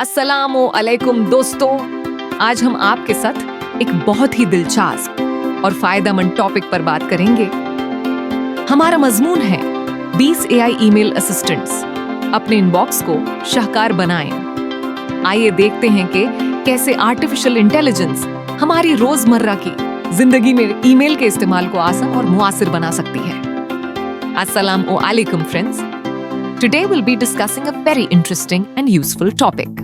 अस्सलामु अलैकुम दोस्तों, आज हम आपके साथ एक बहुत ही दिलचस्प और फायदेमंद टॉपिक पर बात करेंगे। हमारा मजमून है 20 एआई ईमेल असिस्टेंट्स अपने इनबॉक्स को शाहकार बनाएं। आइए देखते हैं कि कैसे आर्टिफिशियल इंटेलिजेंस हमारी रोजमर्रा की जिंदगी में ईमेल के इस्तेमाल को आसान और मुआसिर बना सकती है। अस्सलामु अलैकुम friends, today we'll be discussing a very interesting and useful topic.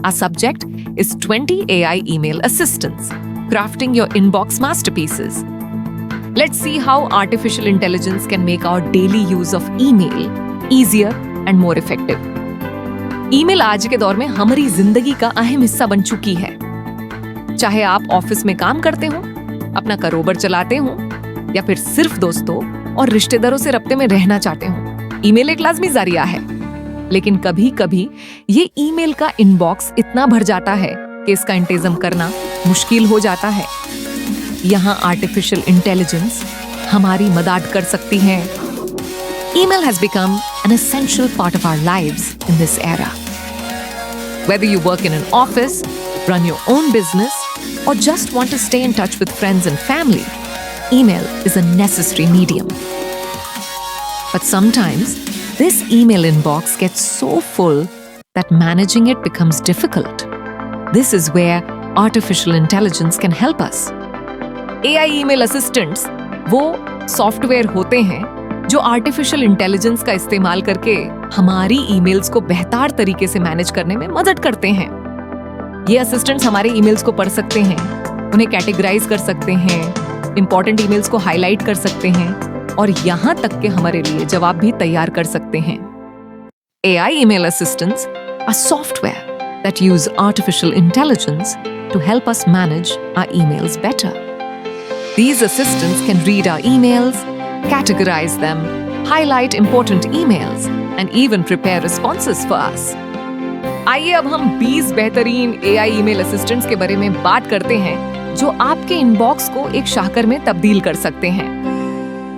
Our subject is 20 AI email assistants, crafting your inbox masterpieces. Let's see how artificial intelligence can make our daily use of email easier and more effective. Email आज के दौर में हमारी जिंदगी का अहम हिस्सा बन चुकी है। चाहे आप ऑफिस में काम करते हो, अपना कारोबार चलाते हो या फिर सिर्फ दोस्तों और रिश्तेदारों से रब्ते में रहना चाहते हो, ईमेल एक लाजमी जरिया है। लेकिन कभी कभी ये ईमेल का इनबॉक्स इतना भर जाता है कि इसका इंतजाम करना मुश्किल हो जाता है। यहाँ आर्टिफिशियल इंटेलिजेंस हमारी मदद कर सकती है। Email has become an essential part of our lives in this era. Whether you work in an office, run your own business, or just want to stay in touch with friends and family, email is a necessary medium. But sometimes, this email inbox gets so full that managing it becomes difficult. This is where artificial intelligence can help us. AI email assistants वो software होते हैं जो artificial intelligence का इस्तेमाल करके हमारी emails को बेहतर तरीके से मैनेज करने में मदद करते हैं। ये असिस्टेंट्स हमारे ईमेल्स को पढ़ सकते हैं, उन्हें कैटेगराइज कर सकते हैं, इंपॉर्टेंट ईमेल्स को हाईलाइट कर सकते हैं और यहाँ तक कि हमारे लिए जवाब भी तैयार कर सकते हैं। AI email assistants are software that use artificial intelligence to help us manage our emails better. These assistants can read our emails, categorize them, highlight important emails, and even prepare responses for us. आइए अब हम 20 बेहतरीन AI email assistants के बारे में बात करते हैं जो आपके इनबॉक्स को एक शाहकार में तब्दील कर सकते हैं।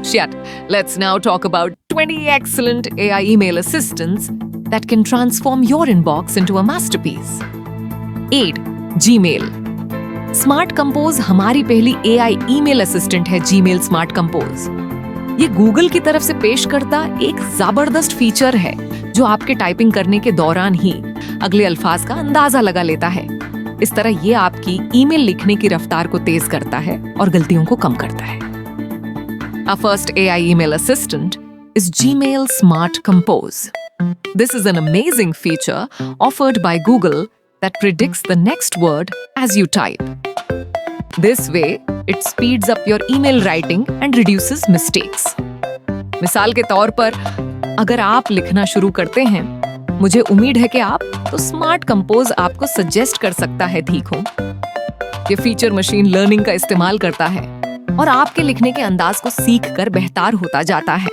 Shit, let's now talk about 20 excellent AI email assistants that can transform your inbox into a masterpiece. 8. Gmail. Smart Compose हमारी पहली AI email assistant है Gmail Smart Compose. ये गूगल की तरफ से पेश करता एक जबरदस्त फीचर है जो आपके टाइपिंग करने के दौरान ही अगले अल्फाज का अंदाजा लगा लेता है। इस तरह ये आपकी ईमेल लिखने की रफ्तार को तेज करता है और गलतियों को कम करता है। Our first AI email assistant is Gmail Smart Compose. This is an amazing feature offered by Google that predicts the next word as you type. This way, it speeds up your email writing and reduces mistakes. मिसाल के तौर पर, अगर आप लिखना शुरू करते हैं, मुझे उम्मीद है कि आप तो स्मार्ट कंपोज आपको सजेस्ट कर सकता है ठीक हो। ये फीचर मशीन लर्निंग का इस्तेमाल करता है और आपके लिखने के अंदाज को सीख कर बेहतर होता जाता है।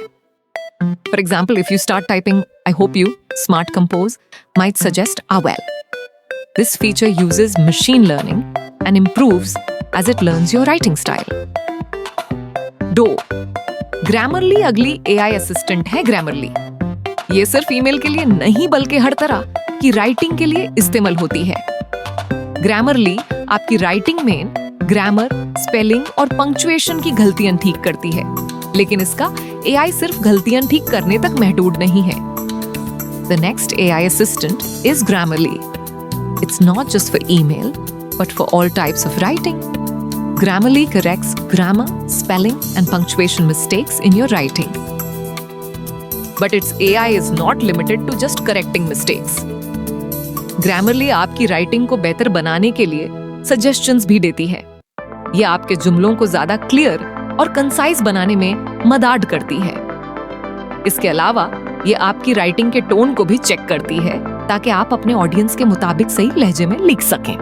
For example, if you start typing, I hope you, Smart Compose might suggest well. This feature uses machine learning and improves as it learns your writing style. 2. Grammarly अगली AI असिस्टेंट है Grammarly. ये सिर्फ email के लिए नहीं बल्कि हर तरह की राइटिंग के लिए इस्तेमाल होती है। Grammarly आपकी राइटिंग में ग्रामर, स्पेलिंग और पंक्चुएशन की गलतियां ठीक करती है, लेकिन इसका AI सिर्फ गलतियां ठीक करने तक महदूद नहीं है। The next AI assistant is Grammarly. It's not just for email, but for all types of writing. Grammarly corrects grammar, spelling, and punctuation mistakes in your writing. But its AI is not limited to just correcting mistakes. Grammarly आपकी writing को बेहतर बनाने के लिए suggestions भी देती है। यह आपके जुमलों को ज्यादा क्लियर और कंसाइज बनाने में मदद करती है। इसके अलावा ये आपकी राइटिंग के टोन को भी चेक करती है ताकि आप अपने ऑडियंस के मुताबिक सही लहजे में लिख सकें।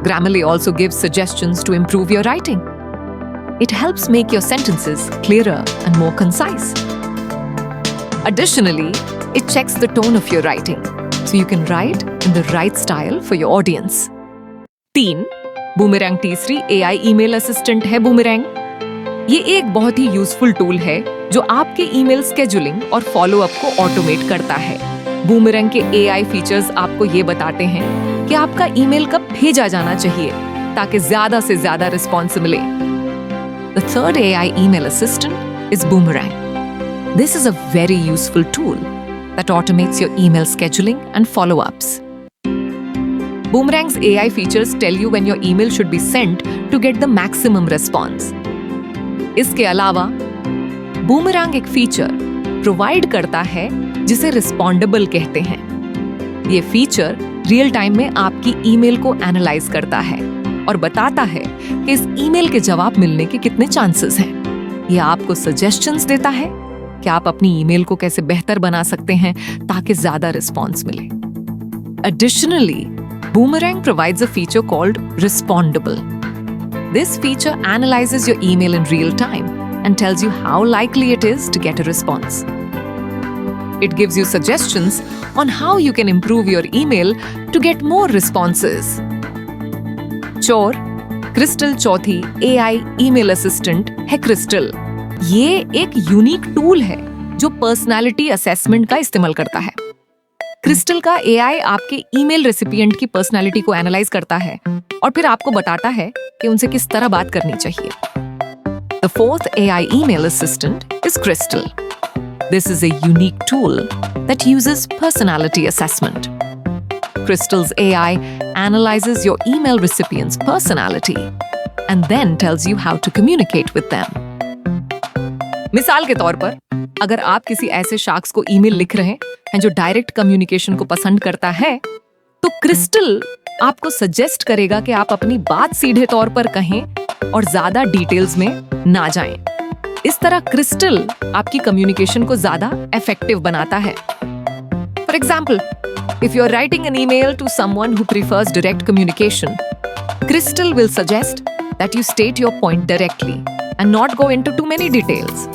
Grammarly also gives suggestions to improve your writing. It helps make your sentences clearer and more concise. Additionally, it checks the tone of your writing, so you can write in the right style for your audience. 3. Boomerang तीसरी AI email assistant है Boomerang. ये एक बहुत ही useful tool है जो आपके email scheduling और follow up को ऑटोमेट करता है। बूमरैंग के AI फीचर्स आपको ये बताते हैं कि आपका ईमेल कब भेजा जाना चाहिए ताकि ज्यादा से ज्यादा रिस्पॉन्स मिले। The third AI email assistant is Boomerang. This is a very useful tool that automates your email scheduling and follow-ups. Boomerang's AI features tell you when your email should be sent to get the maximum response. इसके अलावा Boomerang एक feature provide करता है जिसे रिस्पॉन्डेबल कहते हैं। ये feature real time में आपकी ईमेल को एनालाइज करता है और बताता है कि इस ईमेल के जवाब मिलने के कितने चांसेस हैं। ये आपको सजेशंस देता है कि आप अपनी ईमेल को कैसे बेहतर बना सकते हैं ताकि ज्यादा रिस्पॉन्स मिले। Additionally, Boomerang provides a feature called Respondable. This feature analyzes your email in real time and tells you how likely it is to get a response. It gives you suggestions on how you can improve your email to get more responses. चोर crystal चौथी AI email assistant है crystal. ये एक unique tool है जो personality assessment का इस्तेमाल करता है। क्रिस्टल का AI आपके ईमेल रेसिपिएंट की पर्सनालिटी को एनालाइज करता है और फिर आपको बताता है कि उनसे किस तरह बात करनी चाहिए। The fourth AI email assistant is Crystal. This is a unique tool that uses personality assessment. Crystal's AI analyzes your email recipient's personality and then tells you how to communicate with them. मिसाल के तौर पर, अगर आप किसी ऐसे शख्स को ईमेल लिख रहे हैं जो डायरेक्ट कम्युनिकेशन को पसंद करता है, तो क्रिस्टल आपको सजेस्ट करेगा कि आप अपनी बात सीधे तौर पर कहें और ज्यादा डिटेल्स में ना जाएं। इस तरह क्रिस्टल आपकी कम्युनिकेशन को ज्यादा इफेक्टिव बनाता है। For example, if you're writing an email to someone who prefers direct communication, Crystal will suggest that you state your point directly and not go into too many details.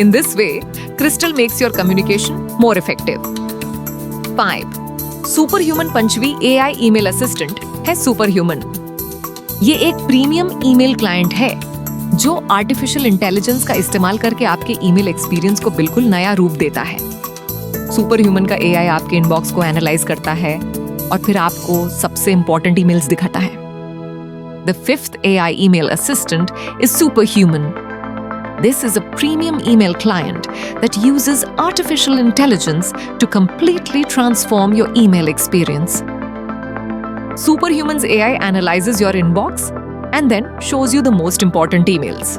In this way, Crystal makes your communication more effective. 5. Superhuman पंचवी AI email assistant है Superhuman. ये एक premium email client है जो artificial intelligence का इस्तेमाल करके आपके email experience को बिल्कुल नया रूप देता है। सुपर ह्यूमन का AI आपके इनबॉक्स को एनालाइज करता है और फिर आपको सबसे इंपॉर्टेंट ईमेल्स दिखाता है। The fifth AI email assistant is Superhuman. This is a premium email client that uses artificial intelligence to completely transform your email experience. Superhuman's AI analyzes your inbox and then shows you the most important emails.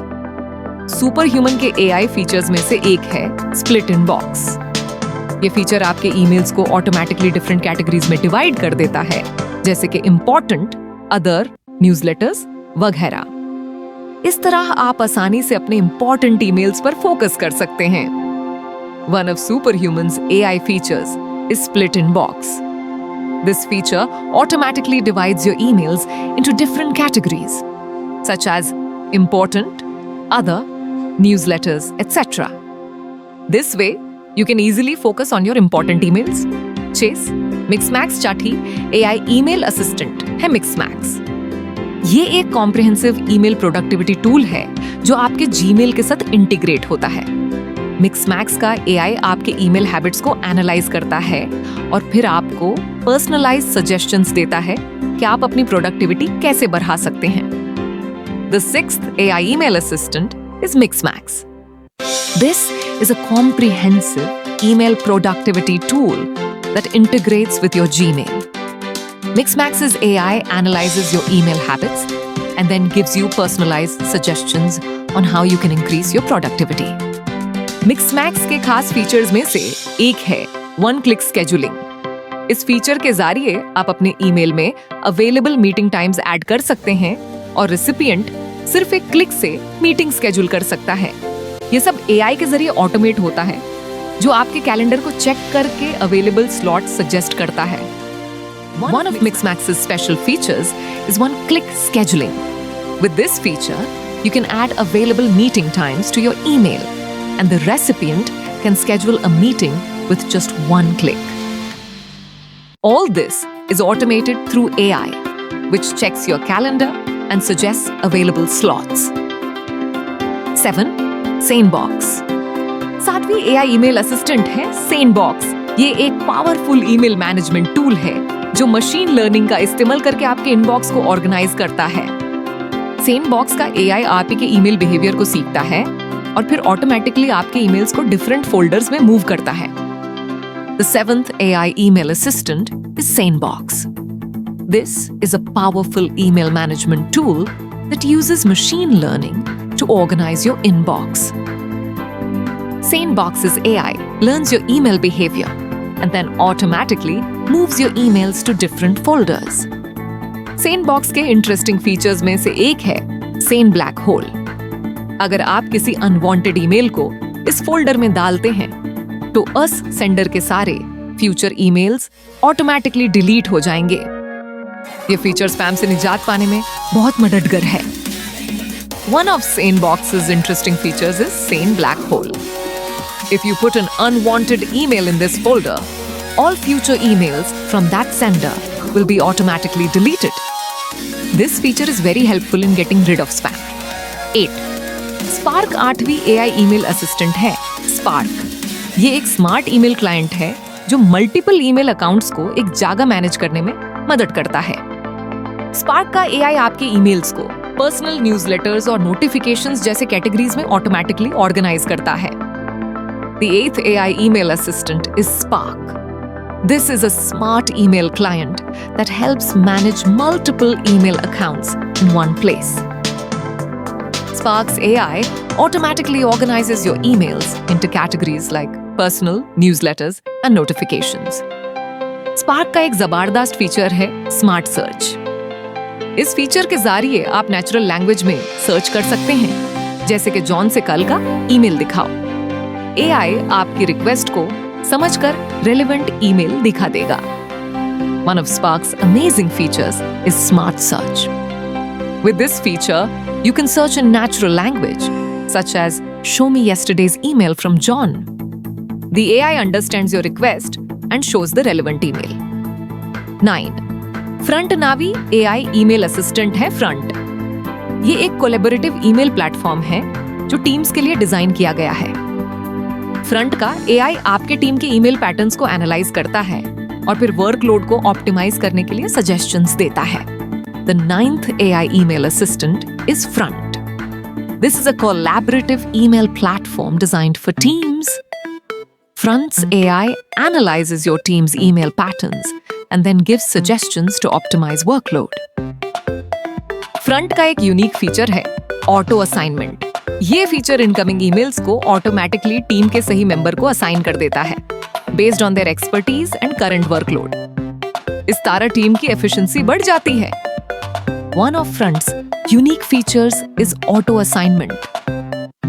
Superhuman के AI features में से एक है Split Inbox. ये feature आपके emails को automatically different categories में divide कर देता है, जैसे कि इम्पोर्टेंट, अदर, न्यूज़लेटर्स वगैरह। इस तरह आप आसानी से अपने इम्पोर्टेंट ईमेल्स पर फोकस कर सकते हैं। One of Superhuman's AI features is Split Inbox. This feature automatically divides your emails into different categories, such as important, other, newsletters, etc. This way, you can easily focus on your important emails. Chase, Mixmax चाठी AI email assistant है Mixmax. ये एक comprehensive email productivity tool है जो आपके Gmail के साथ integrate होता है। Mixmax का AI आपके ईमेल हैबिट्स को एनालाइज करता है और फिर आपको पर्सनलाइज्ड सजेशंस देता है कि आप अपनी प्रोडक्टिविटी कैसे बढ़ा सकते हैं। The sixth AI email assistant is Mixmax. This is a comprehensive email productivity tool that integrates with your Gmail. Mixmax's AI analyzes your email habits and then gives you personalized suggestions on how you can increase your productivity. Mixmax के खास features में से एक है one click scheduling. इस feature के जरिए आप अपने ईमेल में अवेलेबल मीटिंग टाइम्स ऐड कर सकते हैं और रिसिपिएंट सिर्फ एक क्लिक से मीटिंग स्केड्यूल कर सकता है। ये सब AI के जरिए ऑटोमेट होता है, जो आपके कैलेंडर को चेक करके अवेलेबल स्लॉट सजेस्ट करता है। One of Mixmax's special features is one-click scheduling. With this feature, you can add available meeting times to your email, and the recipient can schedule a meeting with just one click. All this is automated through AI, which checks your calendar and suggests available slots. 7. Sanebox. सातवीं AI email assistant है Sanebox, ये एक powerful email management tool है जो machine learning का इस्तेमाल करके आपके इनबॉक्स को ऑर्गेनाइज करता है। सेंडबॉक्स का एआई आप ही के ईमेल बिहेवियर को सीखता है और फिर ऑटोमेटिकली आपके ईमेल्स को डिफरेंट फोल्डर्स में मूव करता है। The seventh AI email assistant is SaneBox. This is a powerful email management tool that uses machine learning to organize your inbox. SaneBox's AI learns your email behavior and then automatically moves your emails to different folders. SaneBox के interesting features में से एक है Sane Black Hole. अगर आप किसी unwanted email को इस फोल्डर में डालते हैं तो अस सेंडर के सारे फ्यूचर ईमेल्स ऑटोमेटिकली डिलीट हो जाएंगे। ये फीचर स्पैम से निजात पाने में बहुत मददगार है। One of SaneBox's interesting features is Sane Black Hole. If you put an unwanted email in this folder, all future emails from that sender will be automatically deleted. This feature is very helpful in getting rid of spam. 8. Spark 8वीं AI email assistant है। Spark ये एक smart email client है जो multiple email accounts को एक जगह manage करने में मदद करता है। स्पार्क का एआई आपके ईमेल्स को पर्सनल न्यूज़लेटर्स और नोटिफिकेशंस जैसे कैटेगरीज में ऑटोमेटिकली ऑर्गेनाइज करता है। The 8th AI email assistant is Spark. This is a smart email client that helps manage multiple email accounts in one place. Spark's AI automatically organizes your emails into categories like personal, newsletters, and notifications. Spark का एक जबरदस्त feature है smart search. इस feature के जरिए आप natural language में search कर सकते हैं, जैसे कि जॉन से कल का ईमेल दिखाओ। एआई आपकी रिक्वेस्ट को समझकर रेलेवेंट ईमेल दिखा देगा। One of Spark's amazing features is Smart Search. With this feature, you can search in natural language, such as "Show me yesterday's email from John." The AI understands your request and shows the relevant email. 9. FrontNavi AI email assistant है Front. ये एक collaborative email platform है जो teams के लिए design किया गया है। फ्रंट का एआई आपके टीम के ईमेल पैटर्न्स को एनालाइज करता है और फिर वर्कलोड को ऑप्टिमाइज करने के लिए सजेशंस देता है। The 9th AI email assistant is Front. This is a collaborative email platform designed for teams. Front's AI analyzes your team's email patterns and then gives suggestions to optimize workload. Front का एक unique feature है auto assignment. ये feature incoming emails को automatically team के सही member को assign कर देता है based on their expertise and current workload. इस तरह टीम की एफिशिएंसी बढ़ जाती है। One of Front's unique features is auto assignment.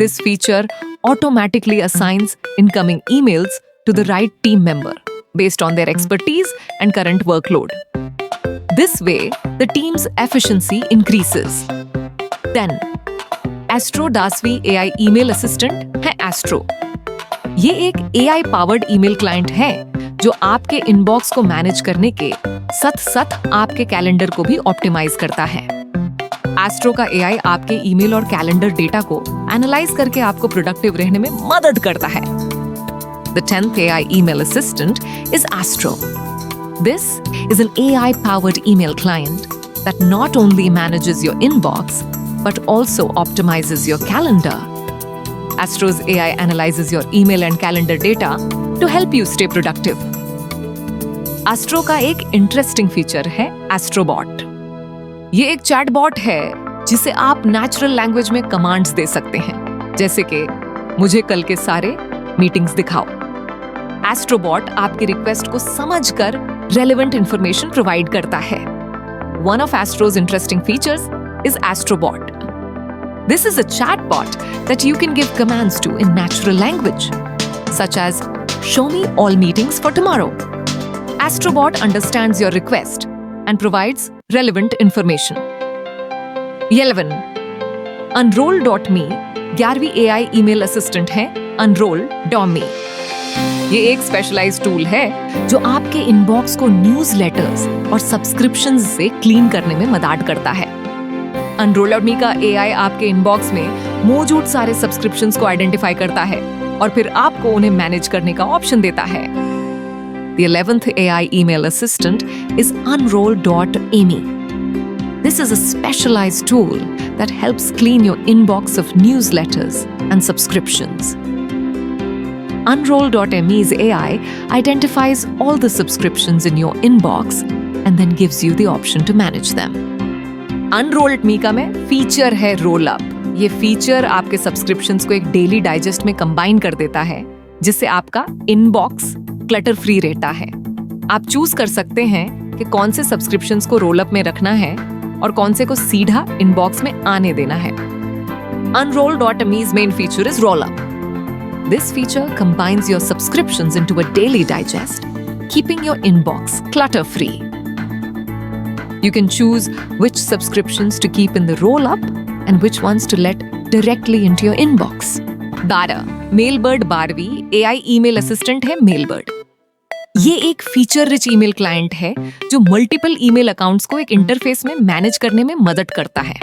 This feature automatically assigns incoming emails to the right team member based on their expertise and current workload. This way, the team's efficiency increases. Then, Astro 10वीं AI email assistant है Astro. ये एक AI powered email client है जो आपके inbox को manage करने के साथ आपके कैलेंडर को भी ऑप्टिमाइज करता है। एस्ट्रो का एआई आपके ईमेल और कैलेंडर डेटा को एनालाइज करके आपको प्रोडक्टिव रहने में मदद करता है। The 10th AI email assistant is Astro. This is an AI-powered email client that not only manages your inbox but also optimizes your calendar. Astro's AI analyzes your email and calendar data to help you stay productive. Astro का एक interesting feature है एस्ट्रोबॉट। ये एक chatbot है जिसे आप natural language में commands दे सकते हैं, जैसे कि मुझे कल के सारे मीटिंग्स दिखाओ। एस्ट्रोबॉट आपकी रिक्वेस्ट को समझकर रेलेवेंट इंफॉर्मेशन प्रोवाइड करता है। One of Astro's interesting features is Astrobot. This is a chatbot that you can give commands to in natural language, such as "Show me all meetings for tomorrow." Astrobot understands your request and provides relevant information. 11. Unroll.me 11वीं AI email assistant है Unroll.me. ये एक specialised tool है जो आपके inbox को newsletters और subscriptions से क्लीन करने में मदद करता है। Unroll.me का AI आपके इनबॉक्स में मौजूद सारे सब्सक्रिप्शंस को आइडेंटिफाई करता है और फिर आपको उन्हें मैनेज करने का ऑप्शन देता है। The 11th AI email assistant is Unroll.amy. This is a specialized tool that helps clean your inbox of newsletters and subscriptions. Unroll.me's AI identifies all the subscriptions in your inbox and then gives you the option to manage them. Unroll.me का में feature है roll up. ये feature आपके subscriptions को एक daily digest में combine कर देता है, जिससे आपका इनबॉक्स क्लटर फ्री रहता है। आप चूज कर सकते हैं कि कौन से सब्सक्रिप्शंस को रोल अप में रखना है और कौन से को सीधा इनबॉक्स में आने देना है। Unroll.me's main feature is Roll Up. This feature combines your subscriptions into a daily digest, keeping your inbox clutter-free. You can choose which subscriptions to keep in the roll-up and which ones to let directly into your inbox. 12. Mailbird 12वीं AI email assistant है Mailbird. ये एक feature rich email client है जो multiple email accounts को एक interface में manage करने में मदद करता है।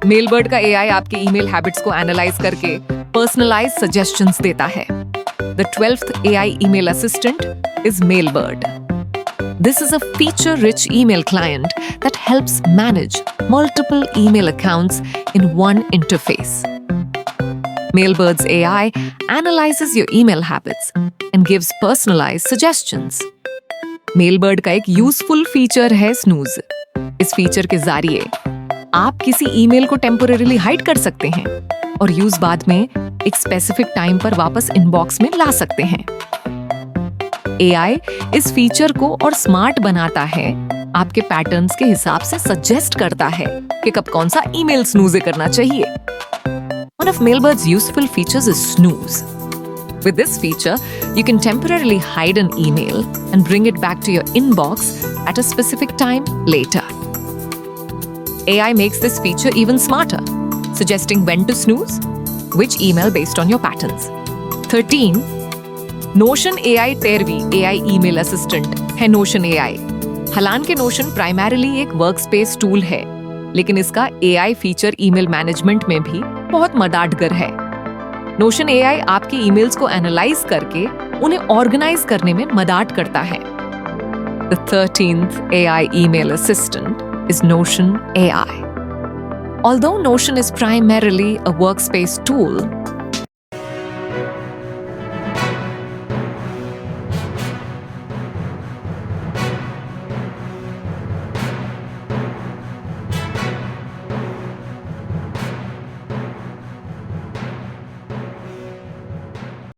मेलबर्ड का एआई आपके ईमेल हैबिट्स को एनालाइज करके पर्सनलाइज्ड सजेशंस देता है। The 12th AI email assistant is Mailbird. This is a feature-rich email client that helps manage multiple email accounts in one interface. Mailbird's AI analyzes your email habits and gives personalized suggestions. Mailbird का एक useful feature है snooze. इस feature के जरिए आप किसी email को टेम्पोरेरीली hide कर सकते हैं और यूज बाद में एक स्पेसिफिक टाइम पर वापस इनबॉक्स में ला सकते हैं। एआई इस फीचर को और स्मार्ट बनाता है, आपके पैटर्न्स के हिसाब से सजेस्ट करता है कि कब कौन सा ईमेल स्नूज करना चाहिए। One of Mailbird's useful features is snooze. With this feature, you can temporarily hide an email and bring it back to your inbox at a specific time later. AI makes this feature even smarter, suggesting when to snooze, which email based on your patterns. 13. Notion AI 13वीं AI email assistant है Notion AI. हालांकि Notion primarily एक workspace tool है, लेकिन इसका AI feature email management में भी बहुत मददगार है। Notion AI आपके ईमेल्स को एनालाइज करके उन्हें ऑर्गेनाइज करने में मदद करता है। The 13th AI email assistant is Notion AI. Although Notion is primarily a workspace tool,